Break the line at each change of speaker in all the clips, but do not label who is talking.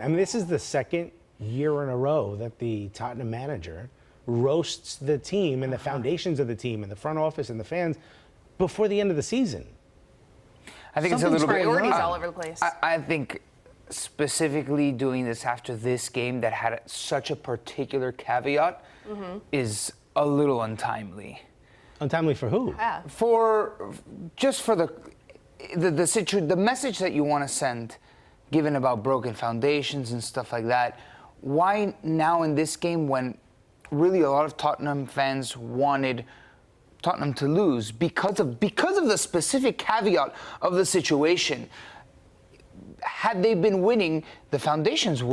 I mean, this is the second year in a row that the Tottenham manager roasts the team and the foundations of the team and the front office and the fans before the end of the season.
I think it's a little bit
priorities all over the place.
I think specifically doing this after this game that had such a particular caveat is a little untimely.
Untimely for who?
Yeah.
For the message that you want to send, given about broken foundations and stuff like that. Why now in this game when really a lot of Tottenham fans wanted Tottenham to lose because of the specific caveat of the situation? Had they been winning, the foundations he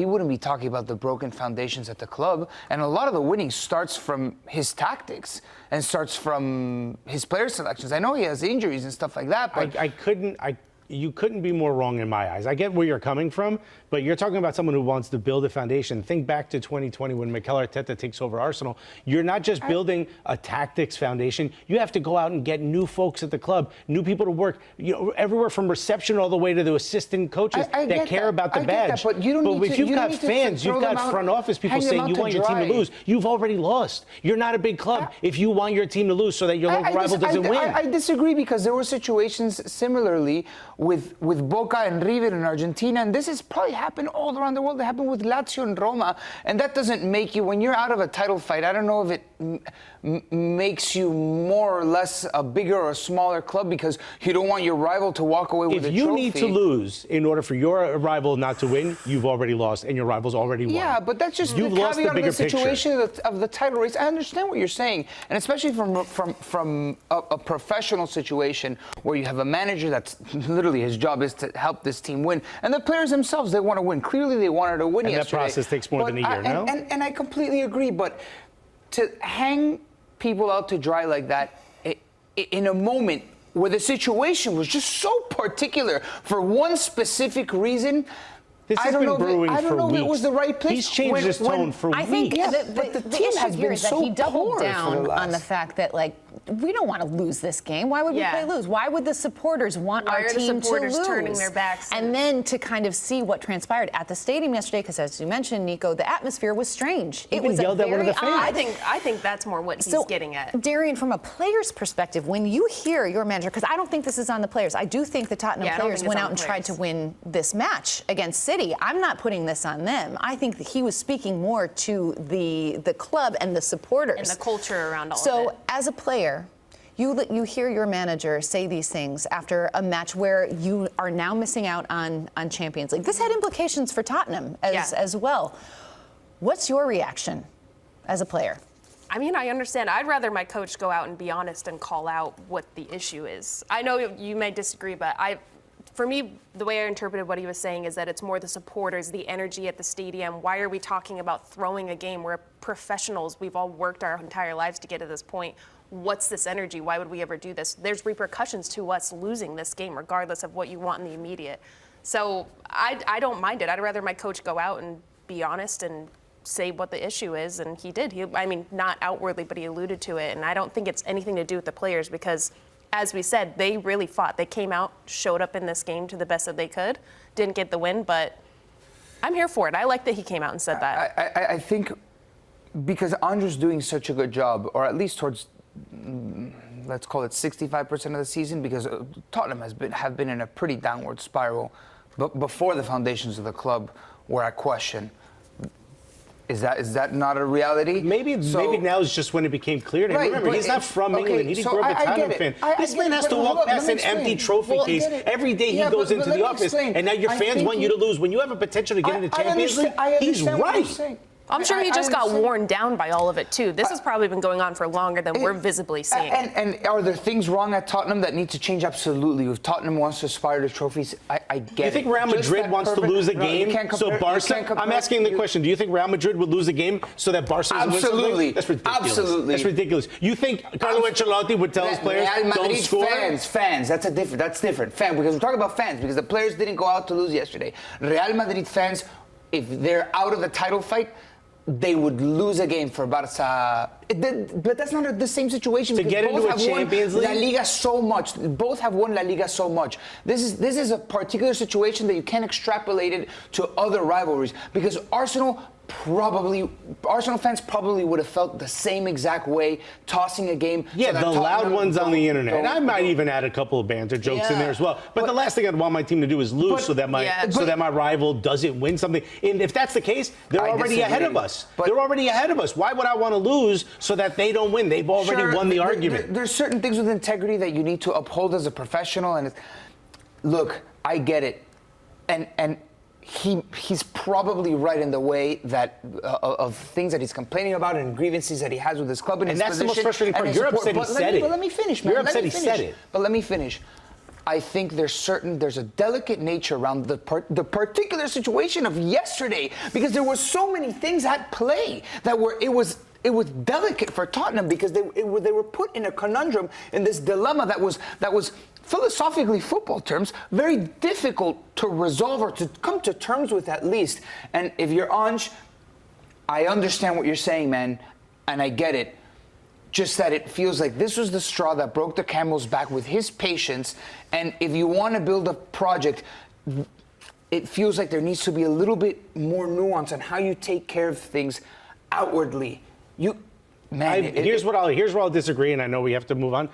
wouldn't be talking about the broken foundations at the club. And a lot of the winning starts from his tactics and starts from his player selections. I know he has injuries and stuff like that, but
you couldn't be more wrong in my eyes. I get where you're coming from, but you're talking about someone who wants to build a foundation. Think back to 2020 when Mikel Arteta takes over Arsenal. You're not just building a tactics foundation. You have to go out and get new folks at the club, new people to work, everywhere from reception all the way to the assistant coaches that care about the badge.
But
if you've got fans, you've got front office people saying you want your team to lose. You've already lost. You're not a big club if you want your team to lose so that your local rival doesn't win.
I disagree because there were situations similarly with Boca and River in Argentina, and this has probably happened all around the world. It happened with Lazio and Roma, and that doesn't make you, when you're out of a title fight, I don't know if it makes you more or less a bigger or smaller club because you don't want your rival to walk away with a trophy.
If you need to lose in order for your rival not to win, you've already lost, and your rival's already won.
Yeah, but that's just
you've
the
lost
caveat
the bigger
of the situation
picture.
of the title race. I understand what you're saying, and especially from a professional situation where you have a manager that's literally his job is to help this team win, and the players themselves, they want to win. Clearly, they wanted to win yesterday.
And that process takes more than a year, no?
And I completely agree, but to hang people out to dry like that in a moment where the situation was just so particular for one specific reason.
This has been brewing for weeks.
I don't know if it was the right place.
He's changed his tone for weeks.
I think
the team has been
is that
so
he doubled
poor
down on the fact that, we don't want to lose this game. Why would we play lose? Why would the supporters want our team to lose?
Turning their backs?
And then to kind of see what transpired at the stadium yesterday, because as you mentioned, Nico, the atmosphere was strange. It was
yelled at one of the fans.
I think that's more what he's getting at.
Darian, from a player's perspective, when you hear your manager, because I don't think this is on the players. I do think the Tottenham players went out and tried to win this match against City. I'm not putting this on them. I think that he was speaking more to the club and the supporters.
And the culture around all of it.
So as a player, you hear your manager say these things after a match where you are now missing out on Champions League. This had implications for Tottenham as well. What's your reaction as a player?
I mean, I understand. I'd rather my coach go out and be honest and call out what the issue is. I know you may disagree, but for me, the way I interpreted what he was saying is that it's more the supporters, the energy at the stadium. Why are we talking about throwing a game? We're professionals. We've all worked our entire lives to get to this point. What's this energy? Why would we ever do this? There's repercussions to us losing this game, regardless of what you want in the immediate. So I don't mind it. I'd rather my coach go out and be honest and say what the issue is, and he did. I mean, not outwardly, but he alluded to it. And I don't think it's anything to do with the players because, as we said, they really fought. They came out, showed up in this game to the best that they could, didn't get the win, but I'm here for it. I like that he came out and said that.
I think because Ange's doing such a good job, or at least towards, let's call it 65% of the season, because Tottenham have been in a pretty downward spiral. But before the foundations of the club were at question. Is that not a reality?
Maybe now is just when it became clear to him. Remember, he's not from England. He didn't grow up a Tottenham fan. This man has to walk past an empty trophy case every day he goes into the office. And now your fans want you to lose. When you have a potential to get into Champions League, he's right.
I'm sure he just got worn down by all of it, too. This has probably been going on for longer than we're visibly seeing.
And are there things wrong at Tottenham that need to change? Absolutely. If Tottenham wants to aspire to trophies, I get it.
You think Real Madrid wants to lose a game so Barca? I'm asking the question. Do you think Real Madrid would lose a game so that Barca doesn't win something?
Absolutely.
That's ridiculous.
Absolutely.
That's ridiculous. You think Carlo Ancelotti would tell his players, don't score?
Fans. That's different. Fans, because we're talking about fans, because the players didn't go out to lose yesterday. Real Madrid fans, if they're out of the title fight, they would lose a game for Barca. But that's not the same situation.
To get into a Champions League?
La Liga so much. Both have won La Liga so much. This is a particular situation that you can't extrapolate it to other rivalries, because Arsenal fans probably would have felt the same exact way tossing a game.
Yeah,
so
the loud ones on the internet. And I might even add a couple of banter jokes in there as well. But the last thing I'd want my team to do is lose so that my rival doesn't win something. And if that's the case, they're already ahead of us. They're already ahead of us. Why would I want to lose so that they don't win? They've already won the argument.
There's certain things with integrity that you need to uphold as a professional. And look, I get it. And he's probably right in the way that of things that he's complaining about and grievances that he has with his club and his
that's
position.
The most frustrating part. You're upset he said it.
But let me finish, man.
You're upset he said it.
But let me finish. I think there's a delicate nature around the particular situation of yesterday, because there were so many things at play that it was delicate for Tottenham, because they were put in a conundrum, in this dilemma that was philosophically, football terms, very difficult to resolve or to come to terms with, at least. And if you're Ange, I understand what you're saying, man, and I get it. Just that it feels like this was the straw that broke the camel's back with his patience. And if you want to build a project, it feels like there needs to be a little bit more nuance on how you take care of things outwardly. Here's where
I'll disagree, and I know we have to move on.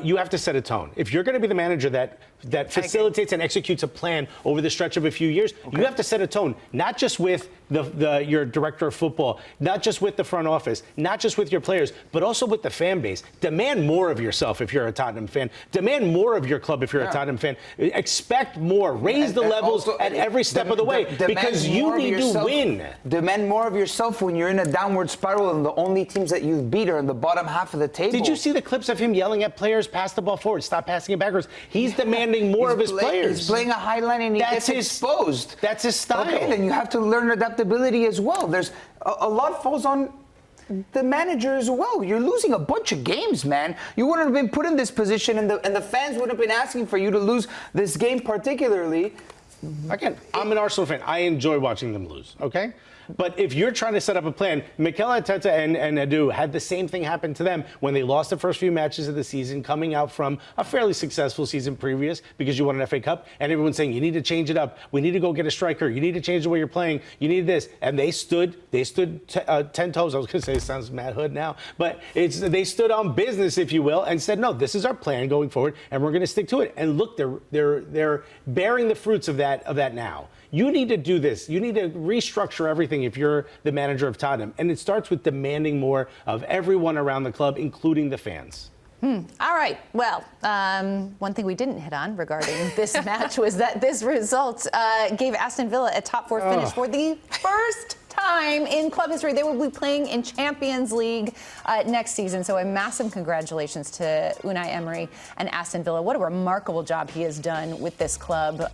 You have to set a tone. If you're going to be the manager that facilitates and executes a plan over the stretch of a few years, you have to set a tone, not just with your director of football, not just with the front office, not just with your players, but also with the fan base. Demand more of yourself if you're a Tottenham fan. Demand more of your club if you're a Tottenham fan. Expect more. Raise the levels at every step of the way, because you need to win.
Demand more of yourself when you're in a downward spiral and the only teams that you beat are in the bottom half of the table.
Did you see the clips of him yelling at players, pass the ball forward, stop passing it backwards? He's demanding more of his players.
He's playing a high line and he gets exposed.
That's his style.
Okay, then you have to learn adaptability as well. There's a lot falls on the manager as well. You're losing a bunch of games, man. You wouldn't have been put in this position, and the fans would have been asking for you to lose this game particularly.
Again, I'm an Arsenal fan. I enjoy watching them lose, okay? But if you're trying to set up a plan, Mikel Arteta and Edu had the same thing happen to them when they lost the first few matches of the season, coming out from a fairly successful season previous because you won an FA Cup, and everyone's saying, you need to change it up. We need to go get a striker. You need to change the way you're playing. You need this. And they stood 10 toes. I was going to say it sounds Matt Hood now, but they stood on business, if you will, and said, no, this is our plan going forward, and we're going to stick to it. And look, they're bearing the fruits of that now. You need to do this. You need to restructure everything if you're the manager of Tottenham. And it starts with demanding more of everyone around the club, including the fans.
All right. Well, one thing we didn't hit on regarding this match was that this result gave Aston Villa a top four finish for the first time in club history. They will be playing in Champions League next season. So a massive congratulations to Unai Emery and Aston Villa. What a remarkable job he has done with this club.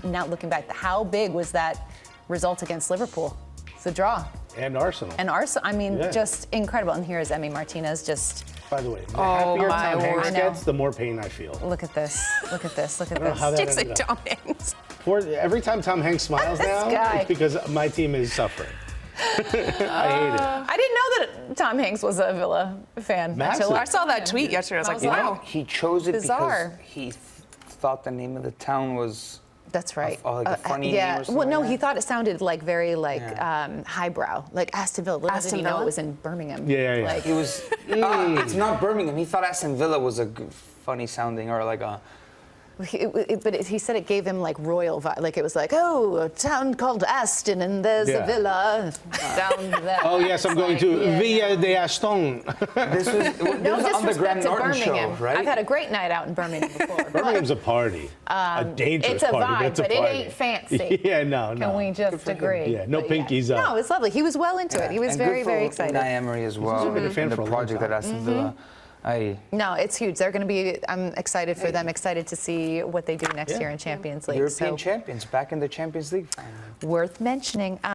Now looking back, how big was that result against Liverpool? It's a draw.
And Arsenal.
I mean, just incredible. And here is Emi Martinez just...
By the way, the happier Tom Hanks gets, the more pain I feel.
Look at this. Look at this. Look at this.
Sticks like Tom Hanks.
Every time Tom Hanks smiles now, it's because my team is suffering. I hate it.
I didn't know that Tom Hanks was a Villa fan.
Massive.
I saw that tweet yesterday. I was like, wow.
He chose it
Bizarre.
because he thought the name of the town was...
That's right.
A funny name or something.
Well, no, he thought it sounded like very highbrow, like Aston Villa. Little did he know it was in Birmingham.
Yeah.
Like,
It was. It's not Birmingham. He thought Aston Villa was a funny sounding or like a.
But he said it gave him like royal vibe. Like it was like, oh, a town called Aston, and there's a villa down there.
Oh yes, I'm going to Villa de Aston.
This was on the Graham Norton show, right?
I've had a great night out in Birmingham before.
Birmingham's a party, a dangerous
it's a
party.
Vibe, but it ain't fancy.
Yeah, no.
Can we just agree?
Yeah, no pinkies up.
No, it's lovely. He was well into it. He was very, very excited.
Unai Emery as well.
He's been a fan
in
for
the
a long
project
time.
at Aston Villa.
No, it's huge. They're going to be. I'm excited for them. Excited to see what they do next year in Champions League.
European champions back in the Champions League final.
Worth mentioning.